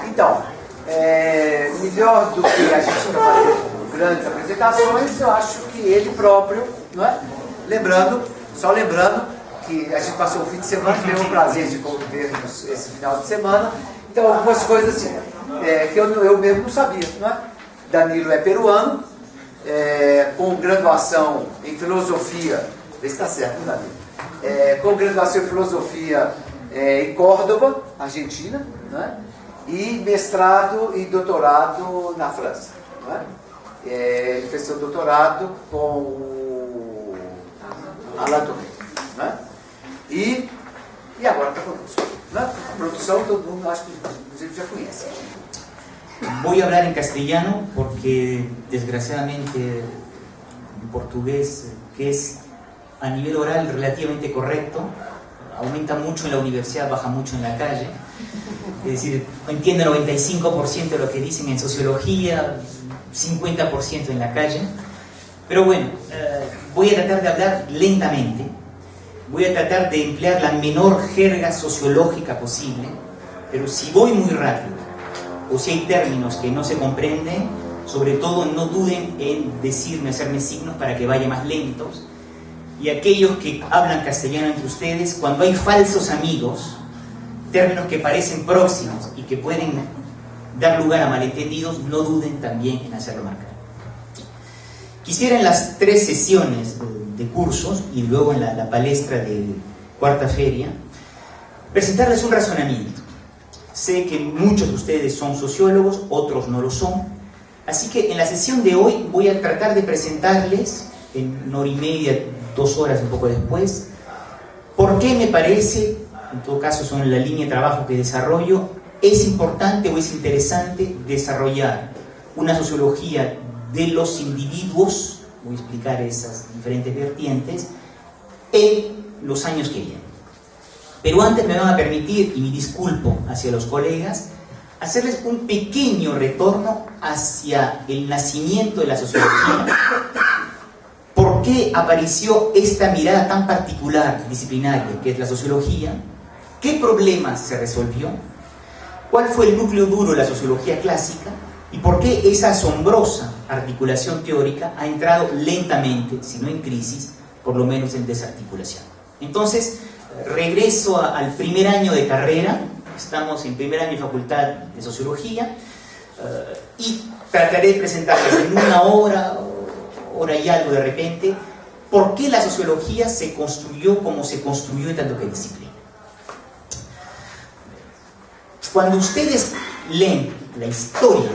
Então, melhor do que a gente ficar fazendo grandes apresentações, eu acho que ele próprio, não é? Só lembrando que a gente passou o fim de semana, tivemos o prazer de convivermos esse final de semana, então algumas coisas assim, que eu mesmo não sabia, não é? Danilo é peruano, com graduação em filosofia, vê se está certo, Danilo, com graduação em filosofia em Córdoba, Argentina, não é? E mestrado e doutorado na França, não é? Ele fez seu doutorado com o Alain Touré, não é? E agora está conosco, não é? A produção todo mundo acho que inclusive já conhece. Voy a hablar en castellano porque desgraciadamente en portugués, que es a nivel oral relativamente correcto, aumenta mucho en la universidad, baja mucho en la calle. Es decir, entiendo 95% de lo que dicen en sociología, 50% en la calle. Pero bueno, voy a tratar de hablar lentamente. Voy a tratar de emplear la menor jerga sociológica posible, pero si voy muy rápido o si hay términos que no se comprenden, sobre todo no duden en decirme, hacerme signos para que vaya más lentos. Y aquellos que hablan castellano entre ustedes, cuando hay falsos amigos, términos que parecen próximos y que pueden dar lugar a malentendidos, no duden también en hacerlo marcar. Quisiera en las 3 sesiones de cursos y luego en la palestra de cuarta feria, presentarles un razonamiento. Sé que muchos de ustedes son sociólogos, otros no lo son, así que en la sesión de hoy voy a tratar de presentarles, en 1 hora y media, 2 horas un poco después, por qué me parece, en todo caso son la línea de trabajo que desarrollo, es importante o es interesante desarrollar una sociología de los individuos, voy a explicar esas diferentes vertientes, en los años que vienen. Pero antes me van a permitir, y me disculpo hacia los colegas, hacerles un pequeño retorno hacia el nacimiento de la sociología. ¿Por qué apareció esta mirada tan particular, disciplinaria, que es la sociología? ¿Qué problemas se resolvió? ¿Cuál fue el núcleo duro de la sociología clásica? ¿Y por qué esa asombrosa articulación teórica ha entrado lentamente, si no en crisis, por lo menos en desarticulación? Entonces, regreso al primer año de carrera, estamos en primer año de facultad de sociología, y trataré de presentarles en 1 hora, hora y algo de repente, por qué la sociología se construyó como se construyó en tanto que disciplina. Cuando ustedes leen la historia,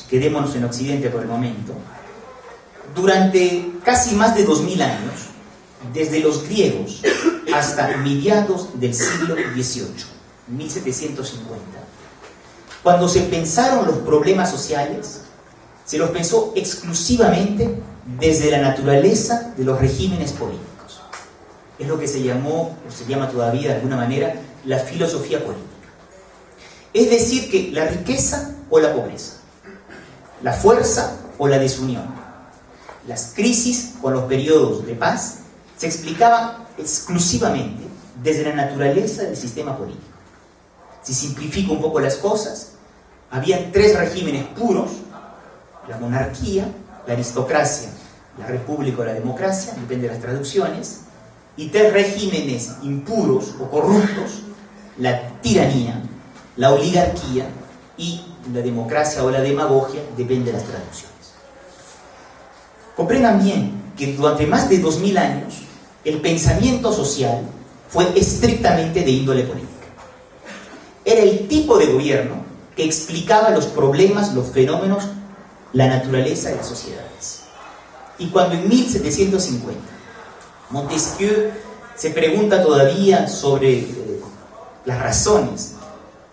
quedémonos en Occidente por el momento, durante casi más de 2000 años, desde los griegos hasta mediados del siglo XVIII, 1750, cuando se pensaron los problemas sociales, se los pensó exclusivamente desde la naturaleza de los regímenes políticos. Es lo que se llamó, o se llama todavía de alguna manera, la filosofía política. Es decir, que la riqueza o la pobreza, la fuerza o la desunión, las crisis o los periodos de paz, se explicaban exclusivamente desde la naturaleza del sistema político. Si simplifico un poco las cosas, había 3 regímenes puros: la monarquía, la aristocracia, la república o la democracia, depende de las traducciones, y 3 regímenes impuros o corruptos: la tiranía, la oligarquía y la democracia o la demagogia, depende de las traducciones. Comprendan bien que durante más de 2000 años el pensamiento social fue estrictamente de índole política. Era el tipo de gobierno que explicaba los problemas, los fenómenos, la naturaleza de las sociedades. Y cuando en 1750 Montesquieu se pregunta todavía sobre las razones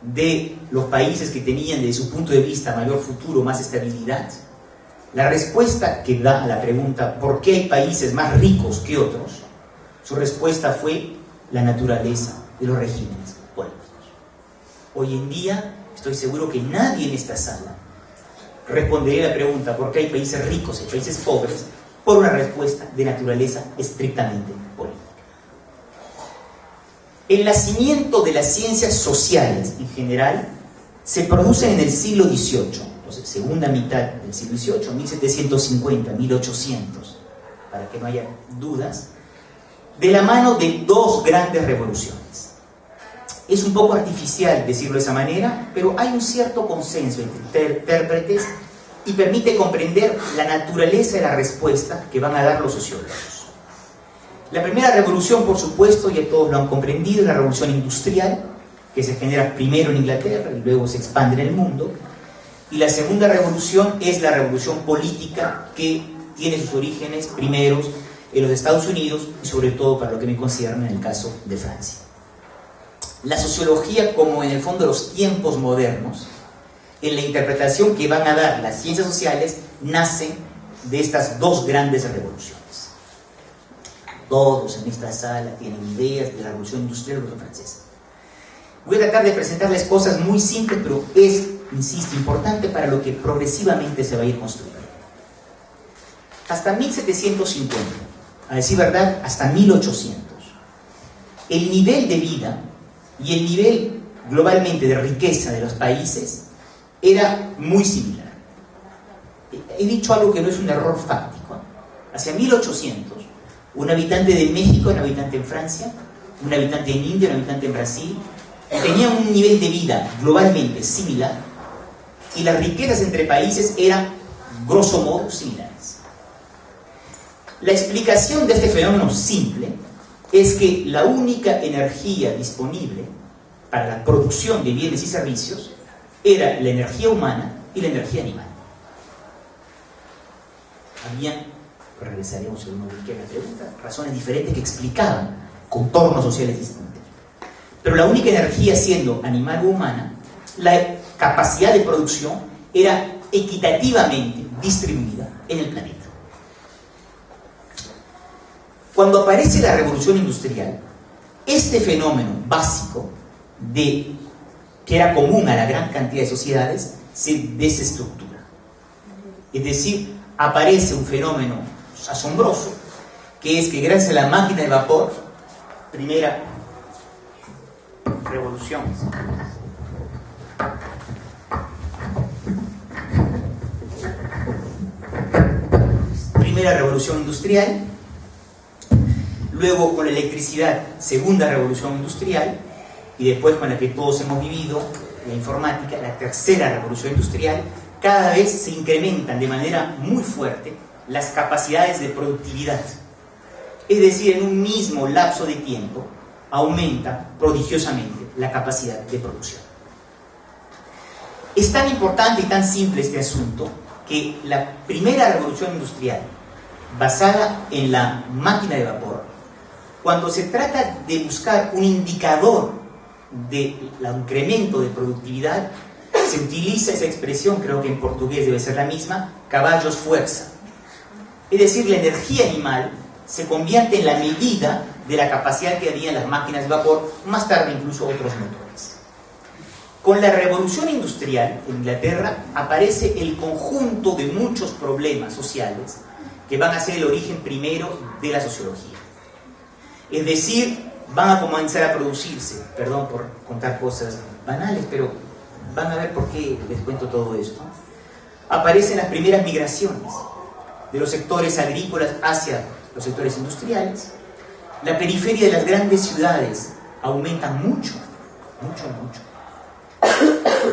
de los países que tenían desde su punto de vista mayor futuro, más estabilidad, la respuesta que da a la pregunta ¿por qué hay países más ricos que otros? Su respuesta fue la naturaleza de los regímenes políticos. Hoy en día estoy seguro que nadie en esta sala respondería a la pregunta ¿por qué hay países ricos y países pobres? Por una respuesta de naturaleza estrictamente política. El nacimiento de las ciencias sociales en general se producen en el siglo XVIII, entonces segunda mitad del siglo XVIII, 1750, 1800, para que no haya dudas, de la mano de dos grandes revoluciones. Es un poco artificial decirlo de esa manera, pero hay un cierto consenso entre intérpretes y permite comprender la naturaleza de la respuesta que van a dar los sociólogos. La primera revolución, por supuesto, ya todos lo han comprendido, es la revolución industrial, que se genera primero en Inglaterra y luego se expande en el mundo. Y la segunda revolución es la revolución política, que tiene sus orígenes primeros en los Estados Unidos y sobre todo, para lo que me concierne, en el caso de Francia. La sociología, como en el fondo los tiempos modernos, en la interpretación que van a dar las ciencias sociales, nacen de estas dos grandes revoluciones. Todos en esta sala tienen ideas de la revolución industrial y la revolución francesa. Voy a tratar de presentarles cosas muy simples, pero es, insisto, importante para lo que progresivamente se va a ir construyendo. Hasta 1750, a decir verdad, hasta 1800, el nivel de vida y el nivel globalmente de riqueza de los países era muy similar. He dicho algo que no es un error fáctico. Hacia 1800, un habitante de México, un habitante en Francia, un habitante en India, un habitante en Brasil, tenían un nivel de vida globalmente similar y las riquezas entre países eran, grosso modo, similares. La explicación de este fenómeno simple es que la única energía disponible para la producción de bienes y servicios era la energía humana y la energía animal. Había, regresaremos en una pregunta, razones diferentes que explicaban contornos sociales distintos. Pero la única energía, siendo animal o humana, la capacidad de producción era equitativamente distribuida en el planeta. Cuando aparece la revolución industrial, este fenómeno básico que era común a la gran cantidad de sociedades se desestructura. Es decir, aparece un fenómeno asombroso, que es que gracias a la máquina de vapor, primera revolución industrial, luego con la electricidad, segunda revolución industrial, y después con la que todos hemos vivido, la informática, la tercera revolución industrial, cada vez se incrementan de manera muy fuerte las capacidades de productividad. Es decir, en un mismo lapso de tiempo aumenta prodigiosamente la capacidad de producción. Es tan importante y tan simple este asunto que la primera revolución industrial, basada en la máquina de vapor, cuando se trata de buscar un indicador de incremento de productividad, se utiliza esa expresión, creo que en portugués debe ser la misma, caballos fuerza. Es decir, la energía animal se convierte en la medida de la capacidad que había en las máquinas de vapor, más tarde incluso otros motores. Con la revolución industrial en Inglaterra aparece el conjunto de muchos problemas sociales que van a ser el origen primero de la sociología. Es decir, van a comenzar a producirse, perdón por contar cosas banales, pero van a ver por qué les cuento todo esto. Aparecen las primeras migraciones de los sectores agrícolas hacia los sectores industriales. La periferia de las grandes ciudades aumenta mucho.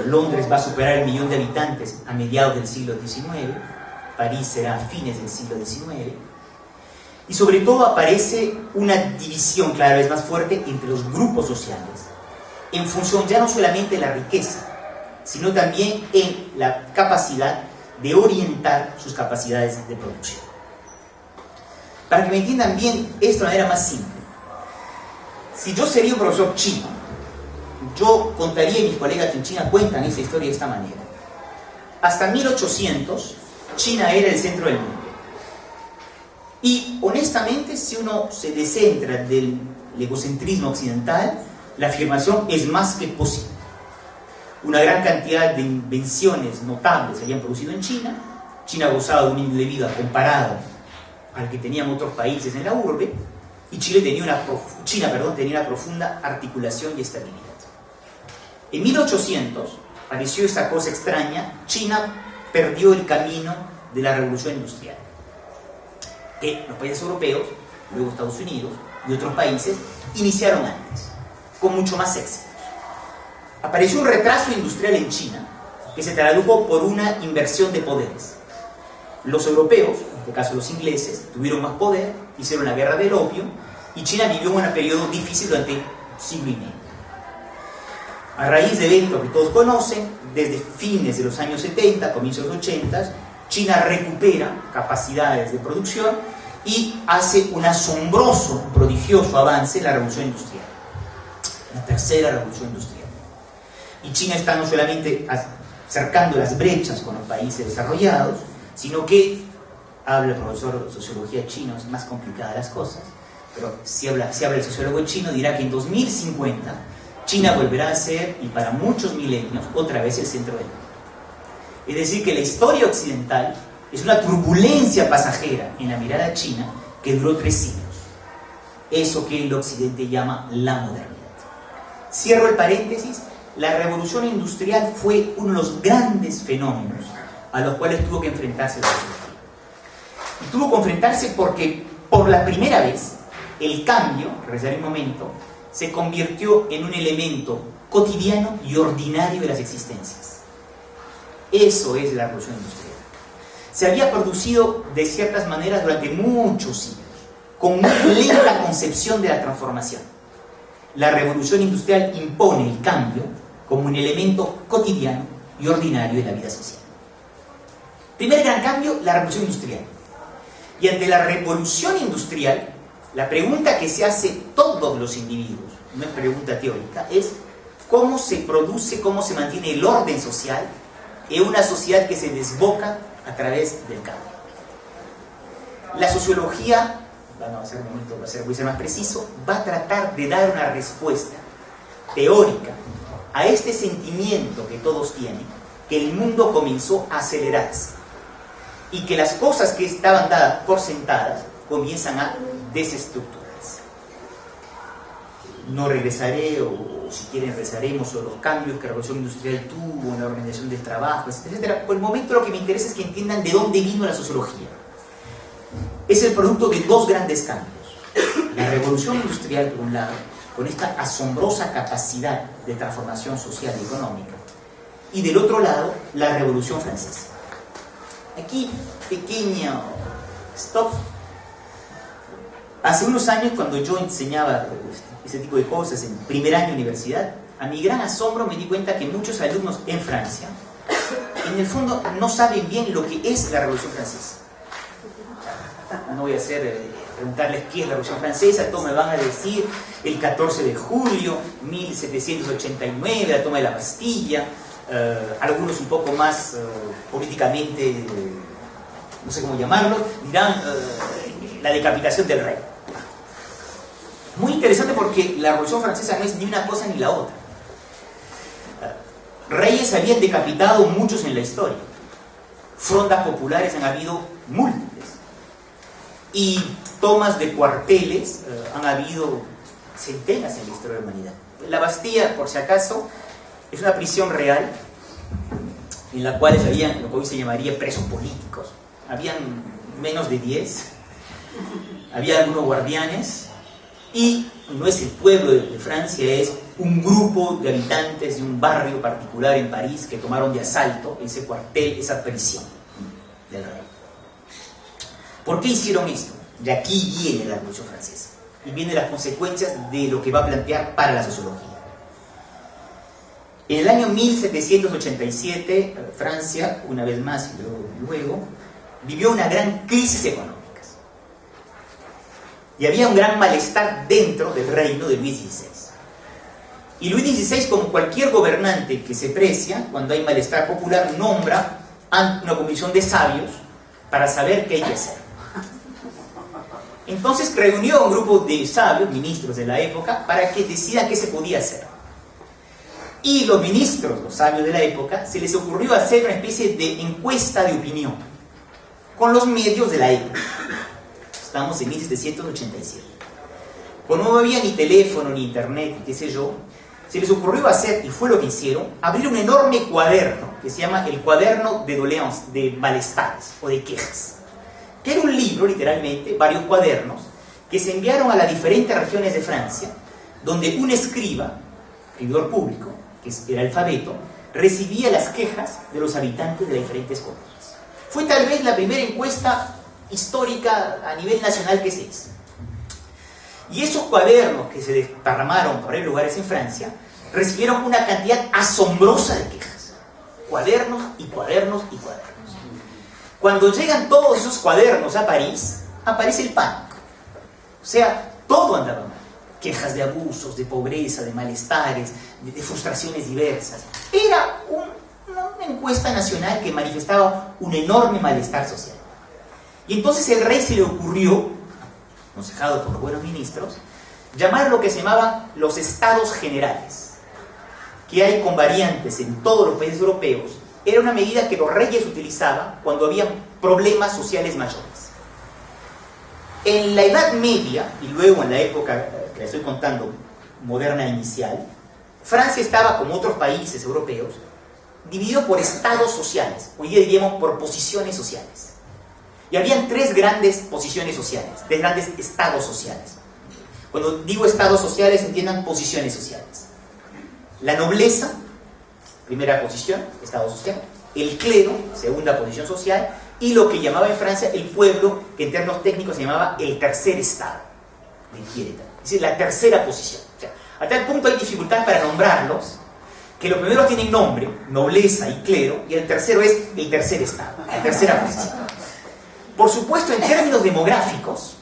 Londres va a superar el 1.000.000 de habitantes a mediados del siglo XIX, París será a fines del siglo XIX, y sobre todo aparece una división cada vez más fuerte entre los grupos sociales, en función ya no solamente de la riqueza, sino también en la capacidad de orientar sus capacidades de producción. Para que me entiendan bien esto de manera más simple, si yo sería un profesor chino, yo contaría, y mis colegas en China cuentan esa historia de esta manera. Hasta 1800, China era el centro del mundo. Y honestamente, si uno se descentra del egocentrismo occidental, la afirmación es más que posible. Una gran cantidad de invenciones notables se habían producido en China. China gozaba de un nivel de vida comparado al que tenían otros países en la urbe, y China tenía una profunda articulación y estabilidad. En 1800, apareció esta cosa extraña, China perdió el camino de la revolución industrial. Que los países europeos, luego Estados Unidos y otros países, iniciaron antes, con mucho más éxito. Apareció un retraso industrial en China, que se tradujo por una inversión de poderes. Los europeos, en este caso los ingleses, tuvieron más poder, hicieron la guerra del opio, y China vivió un periodo difícil durante un siglo y medio. A raíz de eventos que todos conocen, desde fines de los años 70, comienzos de los 80, China recupera capacidades de producción y hace un asombroso, prodigioso avance en la revolución industrial, la tercera revolución industrial. Y China está no solamente cercando las brechas con los países desarrollados, sino que, habla el profesor de sociología chino, es más complicada las cosas, pero si habla el sociólogo chino, dirá que en 2050 China volverá a ser, y para muchos milenios, otra vez el centro del mundo. Es decir, que la historia occidental es una turbulencia pasajera en la mirada china que duró 3 siglos. Eso que el occidente llama la modernidad. Cierro el paréntesis. La revolución industrial fue uno de los grandes fenómenos a los cuales tuvo que enfrentarse la sociología. Y tuvo que enfrentarse porque, por la primera vez, el cambio, regresaré un momento, se convirtió en un elemento cotidiano y ordinario de las existencias. Eso es la revolución industrial. Se había producido de ciertas maneras durante muchos siglos, con una lenta concepción de la transformación. La revolución industrial impone el cambio como un elemento cotidiano y ordinario de la vida social. Primer gran cambio, la revolución industrial. Y ante la revolución industrial, la pregunta que se hace todos los individuos, no es pregunta teórica, es cómo se produce, cómo se mantiene el orden social en una sociedad que se desboca a través del cambio. La sociología, voy a ser más preciso, va a tratar de dar una respuesta teórica a este sentimiento que todos tienen, que el mundo comenzó a acelerarse y que las cosas que estaban dadas por sentadas comienzan a desestructurarse. No regresaré, o si quieren regresaremos sobre los cambios que la revolución industrial tuvo en la organización del trabajo, etcétera, etcétera. Por el momento lo que me interesa es que entiendan de dónde vino la sociología. Es el producto de 2 grandes cambios. La revolución industrial, por un lado, con esta asombrosa capacidad de transformación social y económica, y del otro lado, la Revolución Francesa. Aquí, pequeño stop. Hace unos años, cuando yo enseñaba ese tipo de cosas en primer año de universidad, a mi gran asombro me di cuenta que muchos alumnos en Francia, en el fondo, no saben bien lo que es la Revolución Francesa. No voy a preguntarles qué es la Revolución Francesa, todos me van a decir el 14 de julio, 1789, la toma de la Bastilla, algunos un poco más políticamente, no sé cómo llamarlo, dirán la decapitación del rey. Muy interesante porque la Revolución Francesa no es ni una cosa ni la otra. Reyes habían decapitado muchos en la historia, frondas populares han habido múltiples, y tomas de cuarteles han habido centenas en la historia de la humanidad. La Bastilla, por si acaso, es una prisión real en la cual habían lo que hoy se llamaría presos políticos. Habían menos de 10, había algunos guardianes, y no es el pueblo de Francia, es un grupo de habitantes de un barrio particular en París que tomaron de asalto ese cuartel, esa prisión del rey. ¿Por qué hicieron esto? De aquí viene la Revolución Francesa y vienen las consecuencias de lo que va a plantear para la sociología. En el año 1787, Francia, una vez más y luego, vivió una gran crisis económica. Y había un gran malestar dentro del reino de Luis XVI. Y Luis XVI, como cualquier gobernante que se precia, cuando hay malestar popular, nombra una comisión de sabios para saber qué hay que hacer. Entonces reunió a un grupo de sabios, ministros de la época, para que decidan qué se podía hacer. Y los ministros, los sabios de la época, se les ocurrió hacer una especie de encuesta de opinión con los medios de la época. Estamos en 1787. Como no había ni teléfono, ni internet, qué sé yo, se les ocurrió hacer, y fue lo que hicieron, abrir un enorme cuaderno que se llama el cuaderno de doléances, de malestares o de quejas, que era un libro, literalmente, varios cuadernos, que se enviaron a las diferentes regiones de Francia, donde un escriba, escribidor público, que era alfabeto, recibía las quejas de los habitantes de las diferentes colonias. Fue tal vez la primera encuesta histórica a nivel nacional que se hizo. Y esos cuadernos que se desparramaron por varios lugares en Francia recibieron una cantidad asombrosa de quejas. Cuadernos y cuadernos y cuadernos. Cuando llegan todos esos cuadernos a París, aparece el pánico. O sea, todo andaba mal. Quejas de abusos, de pobreza, de malestares, de frustraciones diversas. Era una encuesta nacional que manifestaba un enorme malestar social. Y entonces el rey se le ocurrió, aconsejado por los buenos ministros, llamar lo que se llamaban los estados generales, que hay con variantes en todos los países europeos. Era una medida que los reyes utilizaban cuando había problemas sociales mayores. En la Edad Media, y luego en la época que estoy contando, moderna inicial, Francia estaba, como otros países europeos, dividido por estados sociales, hoy día diríamos por posiciones sociales. Y habían tres grandes posiciones sociales, tres grandes estados sociales. Cuando digo estados sociales, entiendan posiciones sociales. La nobleza, primera posición, estado social. El clero, segunda posición social. Y lo que llamaba en Francia el pueblo, que en términos técnicos se llamaba el tercer estado. Es decir, la tercera posición. O sea, a tal punto hay dificultad para nombrarlos, que los primeros tienen nombre, nobleza y clero, y el tercero es el tercer estado, la tercera posición. Por supuesto, en términos demográficos,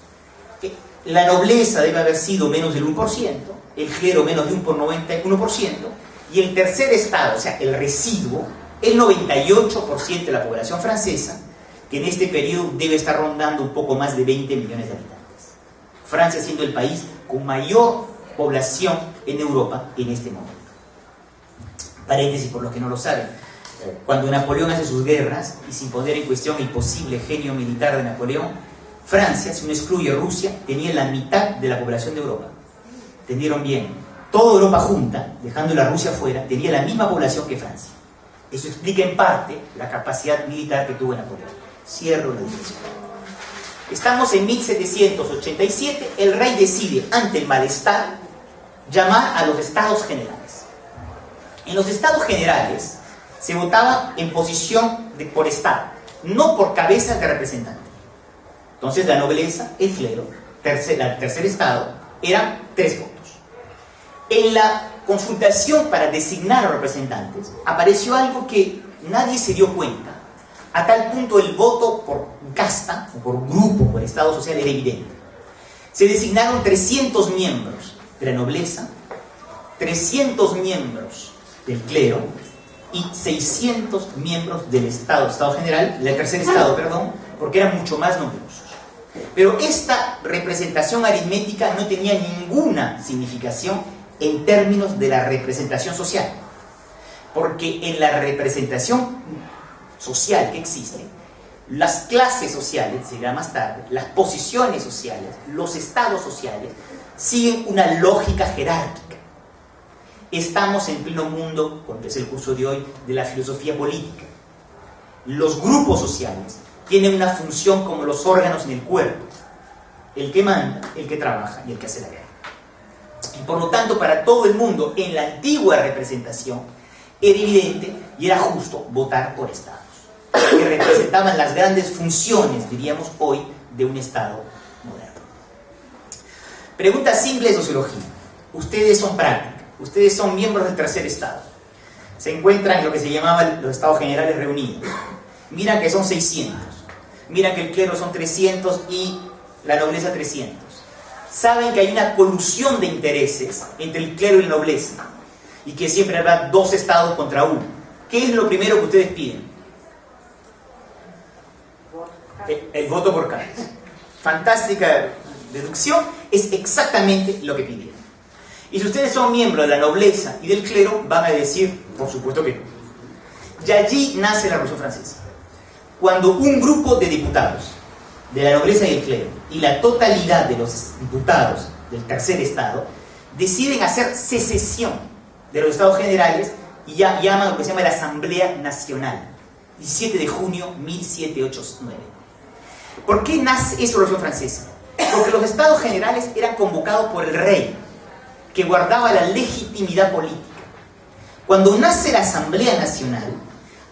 la nobleza debe haber sido menos del 1%, el clero menos de 1%, y el tercer estado, o sea, el residuo, el 98% de la población francesa, que en este periodo debe estar rondando un poco más de 20 millones de habitantes. Francia siendo el país con mayor población en Europa en este momento. Paréntesis por los que no lo saben. Cuando Napoleón hace sus guerras, y sin poner en cuestión el posible genio militar de Napoleón, Francia, si uno excluye Rusia, tenía la mitad de la población de Europa. ¿Entendieron bien? Toda Europa junta, dejando la Rusia fuera, tenía la misma población que Francia. Eso explica en parte la capacidad militar que tuvo Napoleón. Cierro la discusión. Estamos en 1787, el rey decide, ante el malestar, llamar a los estados generales. En los estados generales se votaba en posición por estado, no por cabezas de representante. Entonces la nobleza, el clero, el tercer estado, eran 3 votos. En la consultación para designar a representantes apareció algo que nadie se dio cuenta. A tal punto el voto por casta, o por grupo, por estado social, era evidente. Se designaron 300 miembros de la nobleza, 300 miembros del clero y 600 miembros del estado general, del tercer estado, perdón, porque eran mucho más numerosos. Pero esta representación aritmética no tenía ninguna significación en términos de la representación social, porque en la representación social que existe, las clases sociales, se dirá más tarde, las posiciones sociales, los estados sociales, siguen una lógica jerárquica. Estamos en pleno mundo, porque es el curso de hoy, de la filosofía política. Los grupos sociales tienen una función como los órganos en el cuerpo: el que manda, el que trabaja y el que hace la guerra. Y por lo tanto, para todo el mundo, en la antigua representación, era evidente y era justo votar por estados, que representaban las grandes funciones, diríamos hoy, de un estado moderno. Pregunta simple de sociología. Ustedes son prácticos. Ustedes son miembros del tercer estado. Se encuentran en lo que se llamaban los estados generales reunidos. Miran que son 600. Miran que el clero son 300 y la nobleza 300. Saben que hay una colusión de intereses entre el clero y la nobleza y que siempre habrá 2 estados contra uno. ¿Qué es lo primero que ustedes piden? El voto por castas. Fantástica deducción, es exactamente lo que pidieron. Y si ustedes son miembros de la nobleza y del clero, van a decir, por supuesto que no. Y allí nace la Revolución Francesa. Cuando un grupo de diputados de la nobleza y el clero y la totalidad de los diputados del tercer estado deciden hacer secesión de los Estados Generales y llama lo que se llama la Asamblea Nacional, 17 de junio 1789. ¿Por qué nace esa Revolución Francesa? Porque los Estados Generales eran convocados por el rey, que guardaba la legitimidad política. Cuando nace la Asamblea Nacional,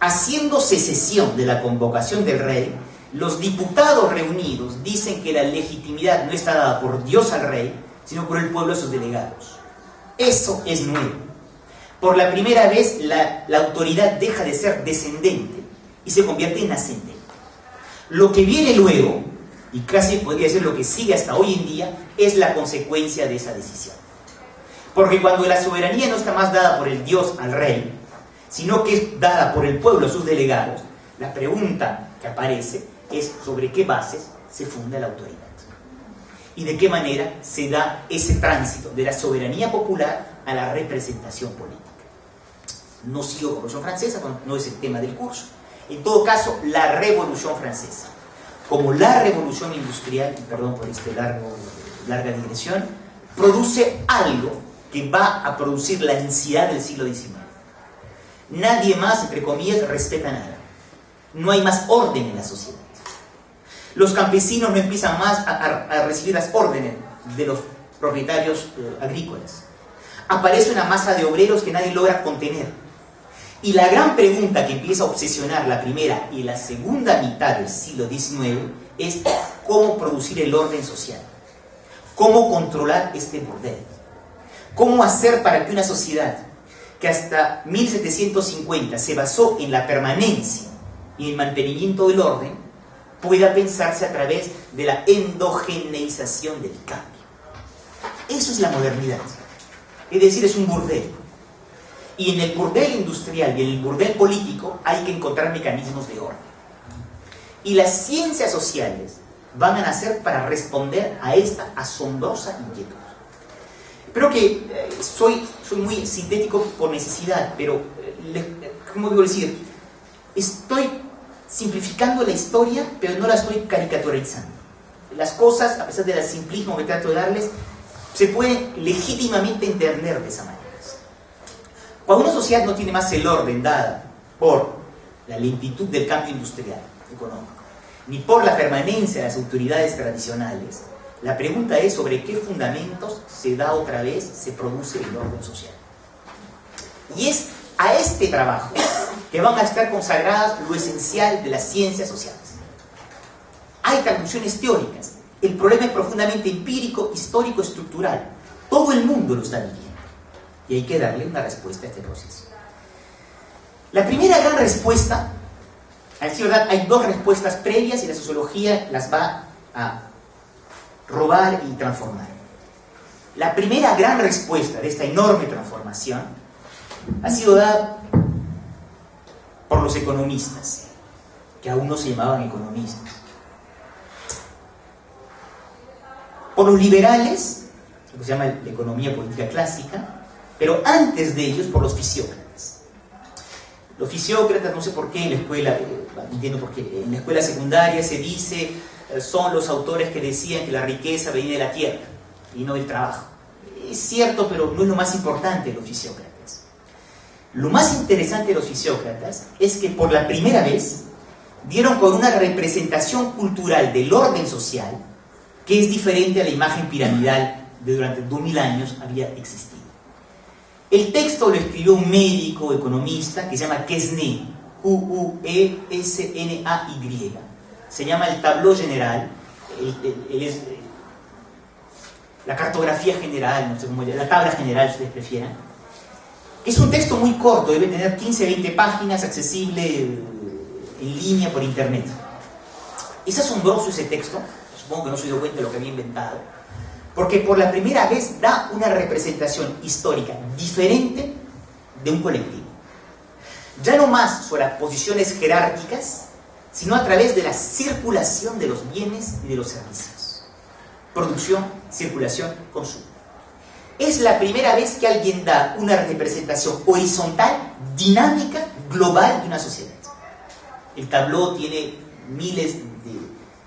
haciendo secesión de la convocación del rey, los diputados reunidos dicen que la legitimidad no está dada por Dios al rey, sino por el pueblo a sus delegados. Eso es nuevo. Por la primera vez la autoridad deja de ser descendente y se convierte en ascendente. Lo que viene luego, y casi podría ser lo que sigue hasta hoy en día, es la consecuencia de esa decisión. Porque cuando la soberanía no está más dada por el Dios al rey, sino que es dada por el pueblo a sus delegados, la pregunta que aparece es sobre qué bases se funda la autoridad y de qué manera se da ese tránsito de la soberanía popular a la representación política. No sigo con la Revolución Francesa, no es el tema del curso. En todo caso, la Revolución Francesa, como la Revolución Industrial, perdón por esta larga digresión, produce algo que va a producir la ansiedad del siglo XIX. Nadie más, entre comillas, respeta nada. No hay más orden en la sociedad. Los campesinos no empiezan más a recibir las órdenes de los propietarios agrícolas. Aparece una masa de obreros que nadie logra contener. Y la gran pregunta que empieza a obsesionar la primera y la segunda mitad del siglo XIX es cómo producir el orden social, cómo controlar este burdel, cómo hacer para que una sociedad que hasta 1750 se basó en la permanencia y el mantenimiento del orden pueda pensarse a través de la endogeneización del cambio. Eso es la modernidad. Es decir, es un burdel. Y en el burdel industrial y en el burdel político hay que encontrar mecanismos de orden. Y las ciencias sociales van a nacer para responder a esta asombrosa inquietud. Espero que soy muy sintético por necesidad, pero, ¿cómo debo decir? Estoy simplificando la historia, pero no la estoy caricaturizando. Las cosas, a pesar del simplismo que trato de darles, se pueden legítimamente entender de esa manera. Cuando una sociedad no tiene más el orden dada por la lentitud del cambio industrial, económico, ni por la permanencia de las autoridades tradicionales, la pregunta es sobre qué fundamentos se da otra vez, se produce el orden social. Y es a este trabajo que van a estar consagradas lo esencial de las ciencias sociales. Hay traducciones teóricas. El problema es profundamente empírico, histórico, estructural. Todo el mundo lo está viviendo. Y hay que darle una respuesta a este proceso. La primera gran respuesta, a decir verdad, hay dos respuestas previas y la sociología las va a robar y transformar. La primera gran respuesta de esta enorme transformación ha sido dada por los economistas, que aún no se llamaban economistas. Por los liberales, lo que se llama la economía política clásica, pero antes de ellos por los fisiócratas. Los fisiócratas, no sé por qué en la escuela, entiendo por qué, en la escuela secundaria se dice, son los autores que decían que la riqueza venía de la tierra y no del trabajo. Es cierto, pero no es lo más importante de los fisiócratas. Lo más interesante de los fisiócratas es que por la primera vez dieron con una representación cultural del orden social que es diferente a la imagen piramidal de durante 2000 años había existido. El texto lo escribió un médico economista que se llama Quesnay, Q-U-E-S-N-A-Y. Se llama el Tableau General, la cartografía general, no sé cómo la tabla general, si ustedes prefieran. Es un texto muy corto, debe tener 15-20 páginas, accesible en línea por internet. Es asombroso ese texto, supongo que no se dio cuenta de lo que había inventado, porque por la primera vez da una representación histórica diferente de un colectivo. Ya no más sobre las posiciones jerárquicas, sino a través de la circulación de los bienes y de los servicios. Producción, circulación, consumo. Es la primera vez que alguien da una representación horizontal, dinámica, global de una sociedad. El Tableau tiene miles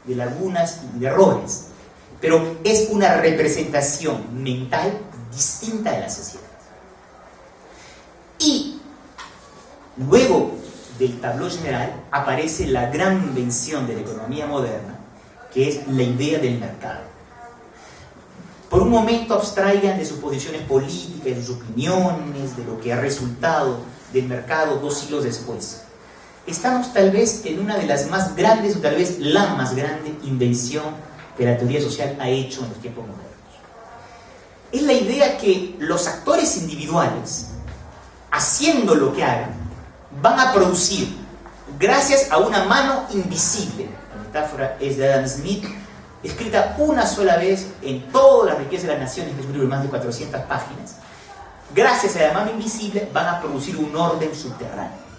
de lagunas y de errores, pero es una representación mental distinta de la sociedad. Luego del tableau general aparece la gran invención de la economía moderna, que es la idea del mercado. Por un momento abstraigan de sus posiciones políticas, de sus opiniones, de lo que ha resultado del mercado 2 siglos después. Estamos tal vez en una de las más grandes, o tal vez la más grande invención que la teoría social ha hecho en los tiempos modernos. Es la idea que los actores individuales, haciendo lo que hagan, van a producir, gracias a una mano invisible, la metáfora es de Adam Smith, escrita una sola vez en todas las riquezas de las naciones, que es un libro de más de 400 páginas, gracias a la mano invisible van a producir un orden subterráneo.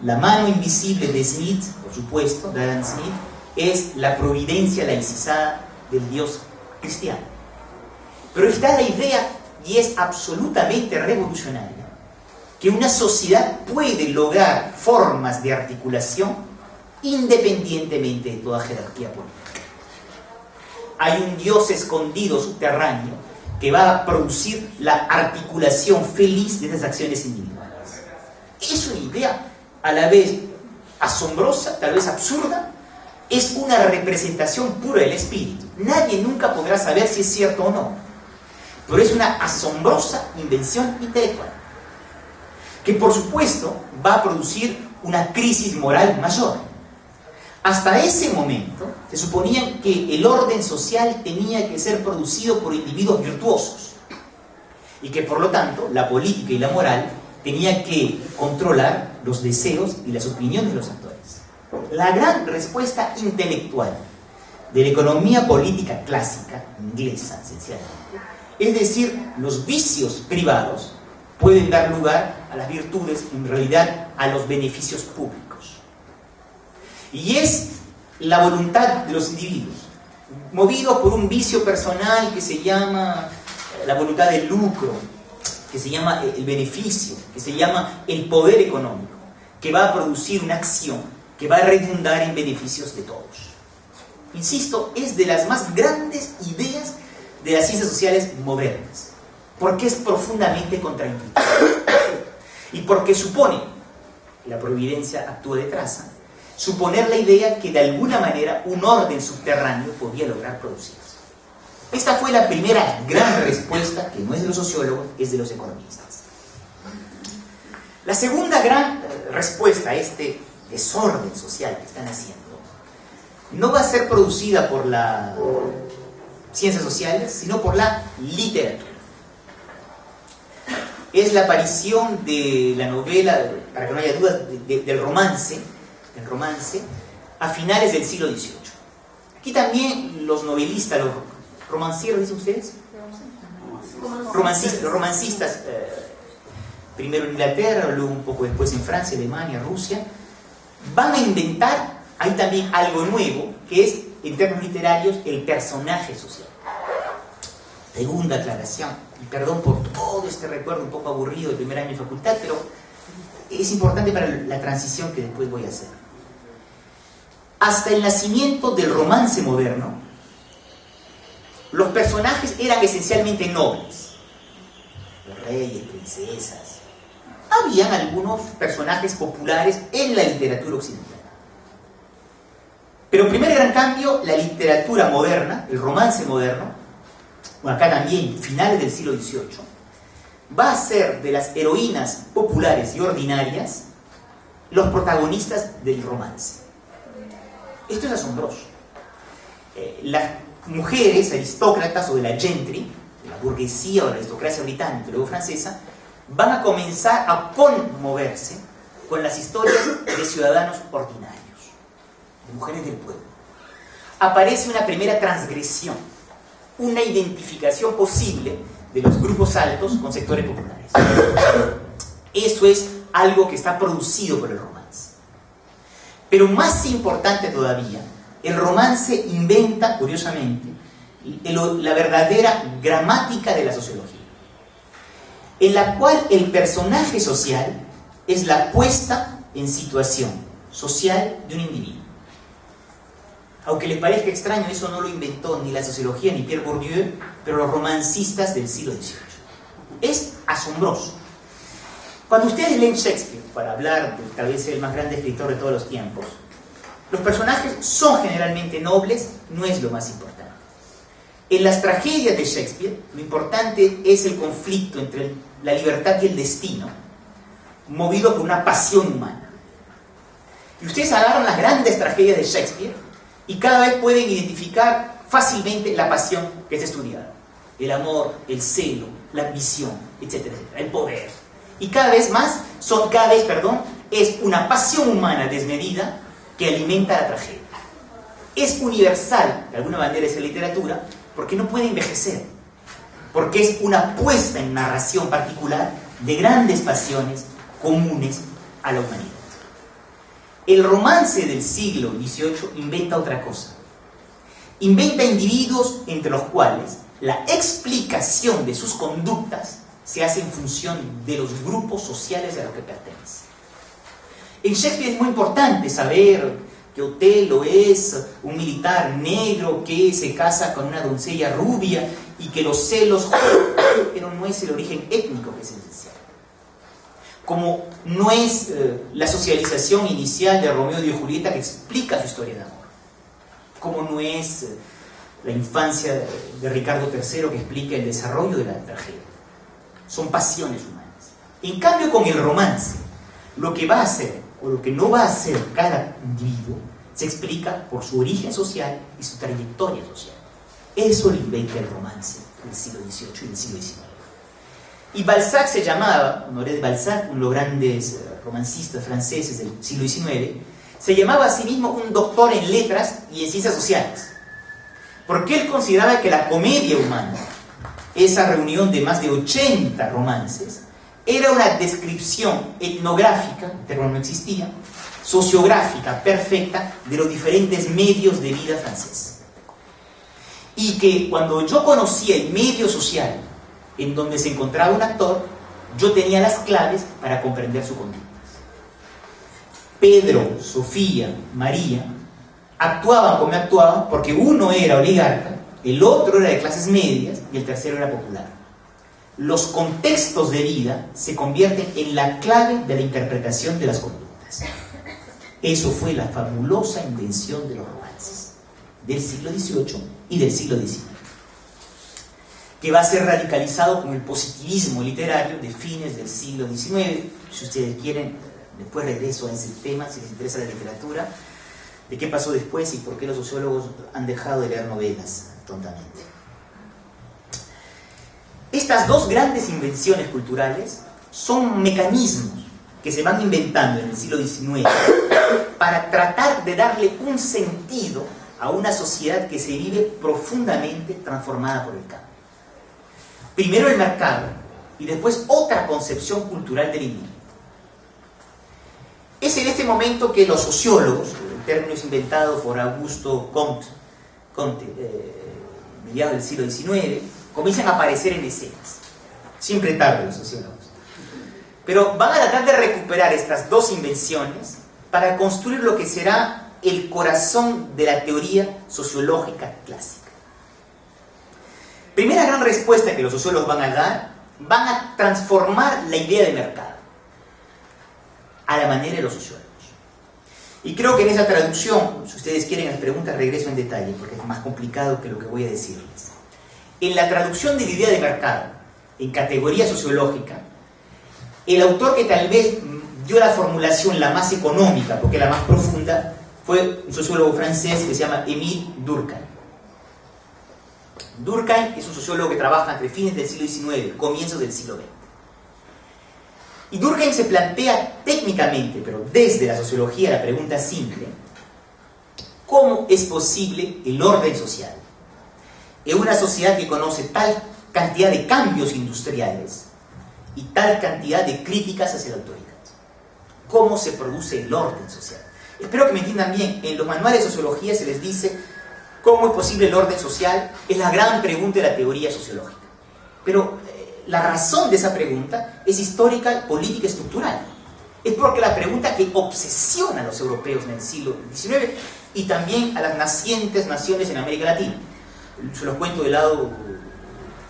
La mano invisible de Smith, por supuesto, de Adam Smith, es la providencia laicizada del Dios cristiano. Pero está la idea, y es absolutamente revolucionaria, que una sociedad puede lograr formas de articulación independientemente de toda jerarquía política. Hay un Dios escondido subterráneo que va a producir la articulación feliz de esas acciones individuales. Es una idea a la vez asombrosa, tal vez absurda, es una representación pura del espíritu. Nadie nunca podrá saber si es cierto o no, pero es una asombrosa invención intelectual, que por supuesto va a producir una crisis moral mayor. Hasta ese momento se suponía que el orden social tenía que ser producido por individuos virtuosos y que por lo tanto la política y la moral tenía que controlar los deseos y las opiniones de los actores. La gran respuesta intelectual de la economía política clásica, inglesa esencialmente, es decir, los vicios privados pueden dar lugar a las virtudes, en realidad a los beneficios públicos. Y es la voluntad de los individuos, movidos por un vicio personal que se llama la voluntad del lucro, que se llama el beneficio, que se llama el poder económico, que va a producir una acción que va a redundar en beneficios de todos. Insisto, es de las más grandes ideas de las ciencias sociales modernas, porque es profundamente contraintuitiva y porque supone, la providencia actúa de traza, suponer la idea que de alguna manera un orden subterráneo podía lograr producirse. Esta fue la primera gran respuesta, que no es de los sociólogos, es de los economistas. La segunda gran respuesta a este desorden social que están haciendo no va a ser producida por las ciencias sociales, sino por la literatura. Es la aparición de la novela, para que no haya dudas, del romance, a finales del siglo XVIII. Aquí también los novelistas, los romancieros, ¿dicen ustedes? Los romancistas, primero en Inglaterra, luego un poco después en Francia, Alemania, Rusia, van a inventar, hay también algo nuevo, que es, en términos literarios, el personaje social. Segunda aclaración, y perdón por todo este recuerdo un poco aburrido del primer año de facultad, pero es importante para la transición que después voy a hacer. Hasta el nacimiento del romance moderno, los personajes eran esencialmente nobles, los reyes, princesas. Habían algunos personajes populares en la literatura occidental. Pero el primer gran cambio, la literatura moderna, el romance moderno, bueno, acá también, finales del siglo XVIII, va a ser de las heroínas populares y ordinarias los protagonistas del romance. Esto es asombroso. Las mujeres aristócratas o de la gentry, de la burguesía o de la aristocracia británica y luego francesa, van a comenzar a conmoverse con las historias de ciudadanos ordinarios, de mujeres del pueblo. Aparece una primera transgresión, una identificación posible de los grupos altos con sectores populares. Eso es algo que está producido por el romance. Pero más importante todavía, el romance inventa, curiosamente, la verdadera gramática de la sociología, en la cual el personaje social es la puesta en situación social de un individuo. Aunque les parezca extraño, eso no lo inventó ni la sociología ni Pierre Bourdieu, pero los romancistas del siglo XVIII. Es asombroso. Cuando ustedes leen Shakespeare, para hablar de tal vez el más grande escritor de todos los tiempos, los personajes son generalmente nobles, no es lo más importante. En las tragedias de Shakespeare, lo importante es el conflicto entre la libertad y el destino, movido por una pasión humana. Y ustedes agarran las grandes tragedias de Shakespeare y cada vez pueden identificar fácilmente la pasión que es estudiada. El amor, el celo, la ambición, etcétera, etcétera, el poder. Y cada vez es una pasión humana desmedida que alimenta la tragedia. Es universal, de alguna manera, esa literatura, porque no puede envejecer, porque es una puesta en narración particular de grandes pasiones comunes a la humanidad. El romance del siglo XVIII inventa otra cosa. Inventa individuos entre los cuales la explicación de sus conductas se hace en función de los grupos sociales a los que pertenecen. En Shakespeare es muy importante saber que Otelo es un militar negro que se casa con una doncella rubia y que los celos, pero no es el origen étnico que es esencial. Como no es la socialización inicial de Romeo y Julieta que explica su historia de amor. Como no es la infancia de Ricardo III que explica el desarrollo de la tragedia. Son pasiones humanas. En cambio, con el romance, lo que va a hacer o lo que no va a hacer cada individuo se explica por su origen social y su trayectoria social. Eso lo inventa el romance del siglo XVIII y del siglo XIX. Y Balzac se llamaba, Honoré de Balzac, uno de los grandes romancistas franceses del siglo XIX, se llamaba a sí mismo un doctor en letras y en ciencias sociales, porque él consideraba que la comedia humana, esa reunión de más de 80 romances, era una descripción etnográfica, el término no existía, sociográfica, perfecta, de los diferentes medios de vida franceses. Y que cuando yo conocía el medio social en donde se encontraba un actor, yo tenía las claves para comprender su conducta. Pedro, Sofía, María actuaban como actuaban porque uno era oligarca, el otro era de clases medias y el tercero era popular. Los contextos de vida se convierten en la clave de la interpretación de las conductas. Eso fue la fabulosa invención de los romances del siglo XVIII y del siglo XIX, que va a ser radicalizado con el positivismo literario de fines del siglo XIX. Si ustedes quieren, después regreso a ese tema, si les interesa la literatura, de qué pasó después y por qué los sociólogos han dejado de leer novelas tontamente. Estas dos grandes invenciones culturales son mecanismos que se van inventando en el siglo XIX para tratar de darle un sentido a una sociedad que se vive profundamente transformada por el cambio. Primero el mercado y después otra concepción cultural del individuo. Es en este momento que los sociólogos, el término es inventado por Augusto Comte, mediados del siglo XIX, comienzan a aparecer en escenas. Siempre tarde los sociólogos. Pero van a tratar de recuperar estas dos invenciones para construir lo que será el corazón de la teoría sociológica clásica. Primera gran respuesta que los sociólogos van a dar, van a transformar la idea de mercado a la manera de los sociólogos. Y creo que en esa traducción, si ustedes quieren las preguntas, regreso en detalle, porque es más complicado que lo que voy a decirles. En la traducción de la idea de mercado, en categoría sociológica, el autor que tal vez dio la formulación la más económica, porque la más profunda, fue un sociólogo francés que se llama Émile Durkheim. Durkheim es un sociólogo que trabaja entre fines del siglo XIX, comienzos del siglo XX. Y Durkheim se plantea técnicamente, pero desde la sociología, la pregunta simple: ¿cómo es posible el orden social en una sociedad que conoce tal cantidad de cambios industriales y tal cantidad de críticas hacia la autoridad? ¿Cómo se produce el orden social? Espero que me entiendan bien. En los manuales de sociología se les dice ¿cómo es posible el orden social? Es la gran pregunta de la teoría sociológica. Pero la razón de esa pregunta es histórica, política y estructural. Es porque la pregunta que obsesiona a los europeos en el siglo XIX y también a las nacientes naciones en América Latina. Se los cuento del lado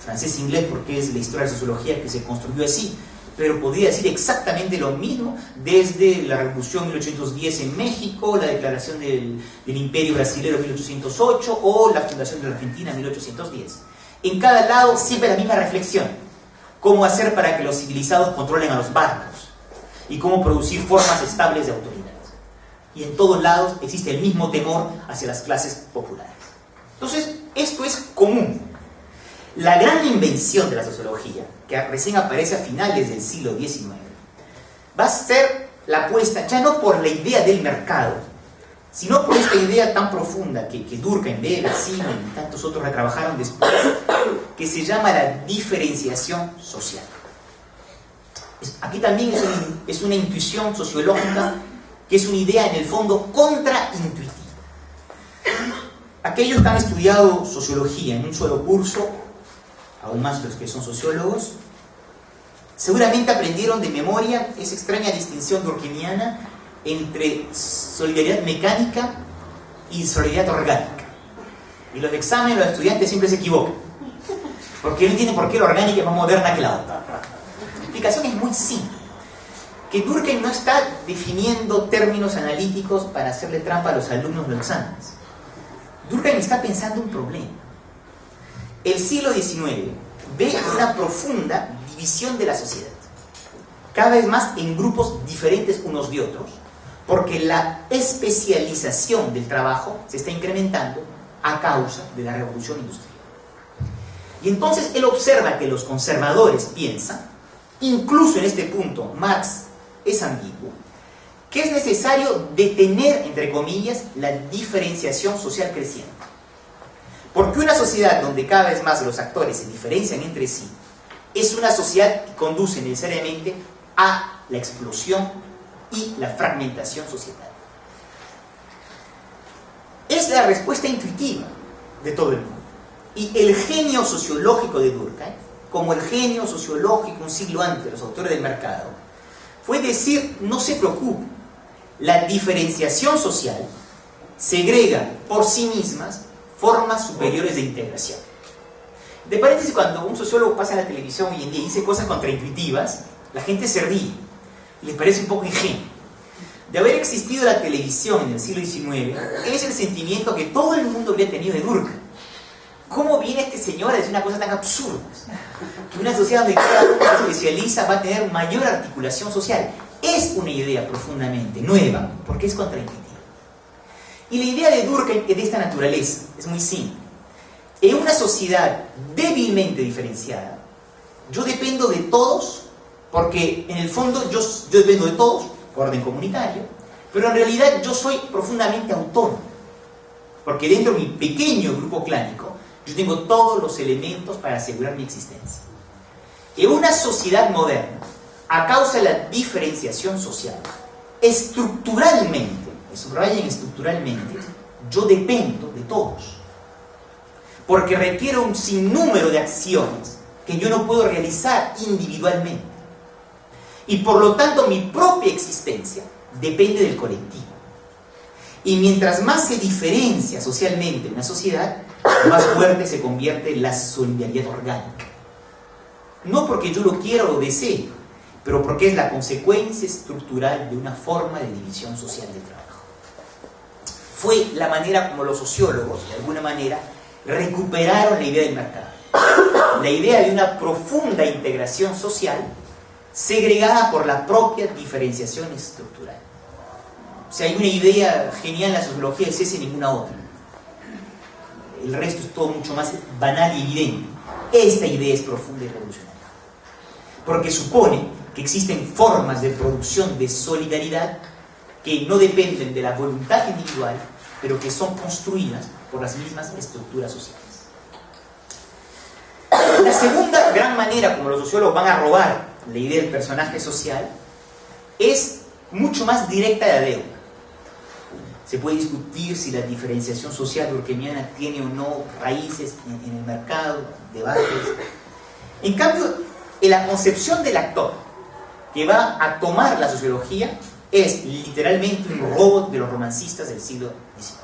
francés-inglés porque es la historia de la sociología que se construyó así. pero podría decir exactamente lo mismo desde la Revolución 1810 en México, la declaración del Imperio Brasilero en 1808 o la fundación de la Argentina en 1810. En cada lado siempre la misma reflexión: cómo hacer para que los civilizados controlen a los bárbaros y cómo producir formas estables de autoridad. Y en todos lados existe el mismo temor hacia las clases populares. Entonces, esto es común. La gran invención de la sociología, que recién aparece a finales del siglo XIX, va a ser la apuesta ya no por la idea del mercado, sino por esta idea tan profunda que Durkheim, Weber, Simmel y tantos otros retrabajaron después, que se llama la diferenciación social. Aquí también es una intuición sociológica que es una idea en el fondo contraintuitiva. Aquellos que han estudiado sociología en un solo curso, aún más los que son sociólogos, seguramente aprendieron de memoria esa extraña distinción durkheimiana entre solidaridad mecánica y solidaridad orgánica. Y los exámenes, los estudiantes siempre se equivocan, porque no entienden por qué la orgánica es más moderna que la otra. La explicación es muy simple: que Durkheim no está definiendo términos analíticos para hacerle trampa a los alumnos de los exámenes. Durkheim está pensando un problema. El siglo XIX ve una profunda división de la sociedad, cada vez más en grupos diferentes unos de otros, porque la especialización del trabajo se está incrementando a causa de la revolución industrial. Y entonces él observa que los conservadores piensan, incluso en este punto Marx es ambiguo, que es necesario detener, entre comillas, la diferenciación social creciente. Porque una sociedad donde cada vez más los actores se diferencian entre sí es una sociedad que conduce necesariamente a la explosión y la fragmentación societaria. Es la respuesta intuitiva de todo el mundo. Y el genio sociológico de Durkheim, como el genio sociológico un siglo antes de los autores del mercado, fue decir: no se preocupe, la diferenciación social segrega por sí mismas formas superiores de integración. De paréntesis, cuando un sociólogo pasa en la televisión hoy en día y dice cosas contraintuitivas, la gente se ríe y les parece un poco ingenuo. De haber existido la televisión en el siglo XIX, es el sentimiento que todo el mundo habría tenido de Durkheim. ¿Cómo viene este señor a decir una cosa tan absurda? Que una sociedad donde cada uno se especializa va a tener mayor articulación social. Es una idea profundamente nueva, porque es contraintuitiva. Y la idea de Durkheim es de esta naturaleza, es muy simple. En una sociedad débilmente diferenciada, yo dependo de todos, porque en el fondo yo dependo de todos, por orden comunitario, pero en realidad yo soy profundamente autónomo, porque dentro de mi pequeño grupo clánico, yo tengo todos los elementos para asegurar mi existencia. En una sociedad moderna, a causa de la diferenciación social, estructuralmente, subrayen estructuralmente, yo dependo de todos, porque requiere un sinnúmero de acciones que yo no puedo realizar individualmente, y por lo tanto mi propia existencia depende del colectivo. Y mientras más se diferencia socialmente una sociedad, más fuerte se convierte la solidaridad orgánica. No porque yo lo quiera o lo desee, pero porque es la consecuencia estructural de una forma de división social del trabajo. Fue la manera como los sociólogos, de alguna manera, recuperaron la idea del mercado. La idea de una profunda integración social segregada por la propia diferenciación estructural. O sea, hay una idea genial en la sociología, es esa y ninguna otra. El resto es todo mucho más banal y evidente. Esta idea es profunda y revolucionaria, porque supone que existen formas de producción de solidaridad que no dependen de la voluntad individual, pero que son construidas por las mismas estructuras sociales. La segunda gran manera como los sociólogos van a robar la idea del personaje social es mucho más directa de la deuda. Se puede discutir si la diferenciación social durkheimiana tiene o no raíces en el mercado, debates. En cambio, en la concepción del actor que va a tomar la sociología es literalmente un robo de los romancistas del siglo XIX.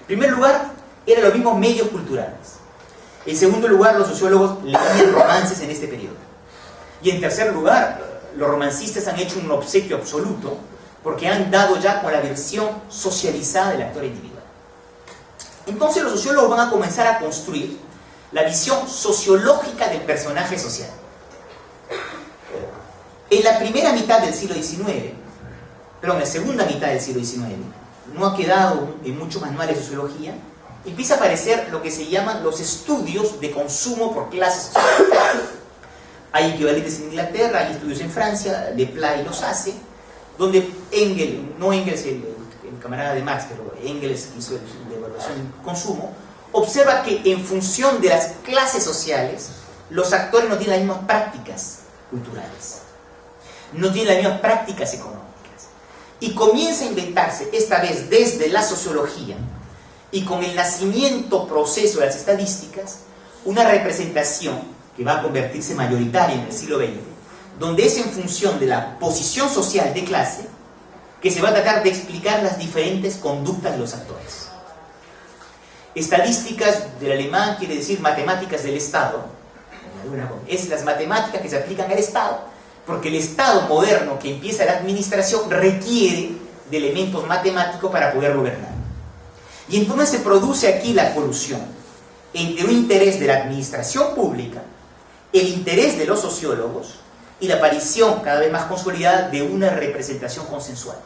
En primer lugar, eran los mismos medios culturales. En segundo lugar, los sociólogos leían romances en este periodo. Y en tercer lugar, los romancistas han hecho un obsequio absoluto porque han dado ya con la versión socializada del actor individual. Entonces los sociólogos van a comenzar a construir la visión sociológica del personaje social. En la primera mitad del siglo XIX, perdón, en la segunda mitad del siglo XIX, no ha quedado en muchos manuales de sociología, empieza a aparecer lo que se llaman los estudios de consumo por clases sociales. Hay equivalentes en Inglaterra, hay estudios en Francia, Leplat los hace, donde Engels, no Engels el camarada de Marx, pero Engels hizo la evaluación del consumo, observa que en función de las clases sociales, los actores no tienen las mismas prácticas culturales, no tienen las mismas prácticas económicas. Y comienza a inventarse, esta vez desde la sociología, y con el nacimiento proceso de las estadísticas, una representación que va a convertirse mayoritaria en el siglo XX, donde es en función de la posición social de clase que se va a tratar de explicar las diferentes conductas de los actores. Estadísticas del alemán quiere decir matemáticas del Estado. Es las matemáticas que se aplican al Estado, porque el Estado moderno que empieza la administración requiere de elementos matemáticos para poder gobernar. Y entonces se produce aquí la colusión entre un interés de la administración pública, el interés de los sociólogos y la aparición cada vez más consolidada de una representación consensual.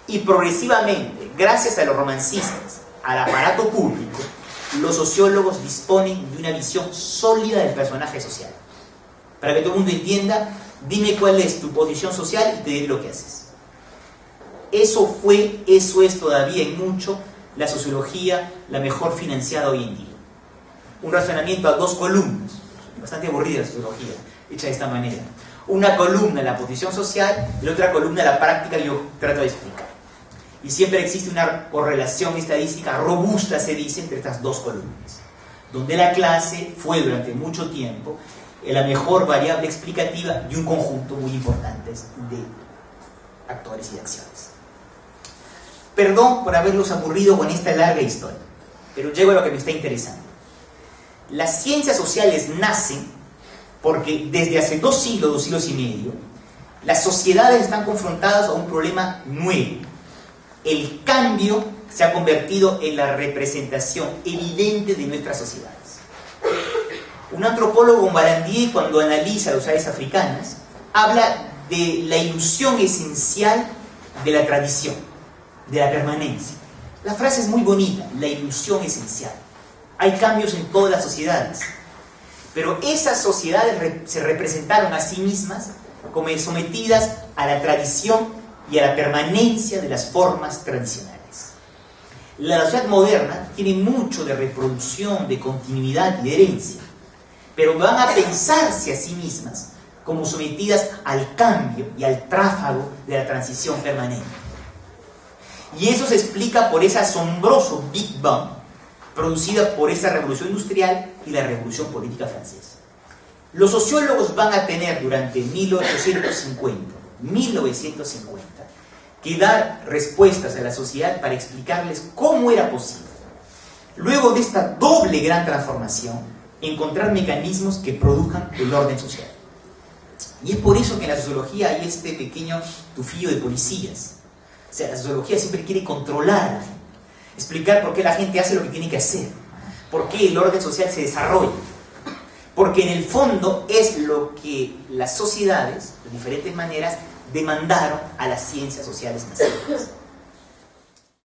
Y progresivamente, gracias a los romancistas, al aparato público, los sociólogos disponen de una visión sólida del personaje social. Para que todo el mundo entienda, dime cuál es tu posición social y te diré lo que haces. Eso es todavía en mucho la sociología la mejor financiada hoy en día. Un razonamiento a dos columnas, bastante aburrida la sociología, hecha de esta manera. Una columna la posición social y la otra columna la práctica que yo trato de explicar. Y siempre existe una correlación estadística robusta, se dice, entre estas dos columnas, donde la clase fue durante mucho tiempo la mejor variable explicativa de un conjunto muy importante de actores y de acciones. Perdón por haberlos aburrido con esta larga historia, pero llego a lo que me está interesando. Las ciencias sociales nacen porque desde hace 2 siglos y medio, las sociedades están confrontadas a un problema nuevo. El cambio se ha convertido en la representación evidente de nuestras sociedades. Un antropólogo, Mbarandier, cuando analiza las sociedades africanas, habla de la ilusión esencial de la tradición, de la permanencia. La frase es muy bonita, la ilusión esencial. Hay cambios en todas las sociedades, pero esas sociedades se representaron a sí mismas como sometidas a la tradición y a la permanencia de las formas tradicionales. La sociedad moderna tiene mucho de reproducción, de continuidad y de herencia, pero van a pensarse a sí mismas como sometidas al cambio y al tráfago de la transición permanente. Y eso se explica por ese asombroso Big Bang producida por esa revolución industrial y la revolución política francesa. Los sociólogos van a tener durante 1950, que dar respuestas a la sociedad para explicarles cómo era posible, luego de esta doble gran transformación, encontrar mecanismos que produzcan el orden social. Y es por eso que en la sociología hay este pequeño tufillo de policías. O sea, la sociología siempre quiere controlar a la gente, explicar por qué la gente hace lo que tiene que hacer, por qué el orden social se desarrolla. Porque en el fondo es lo que las sociedades, de diferentes maneras, demandaron a las ciencias sociales nacionales.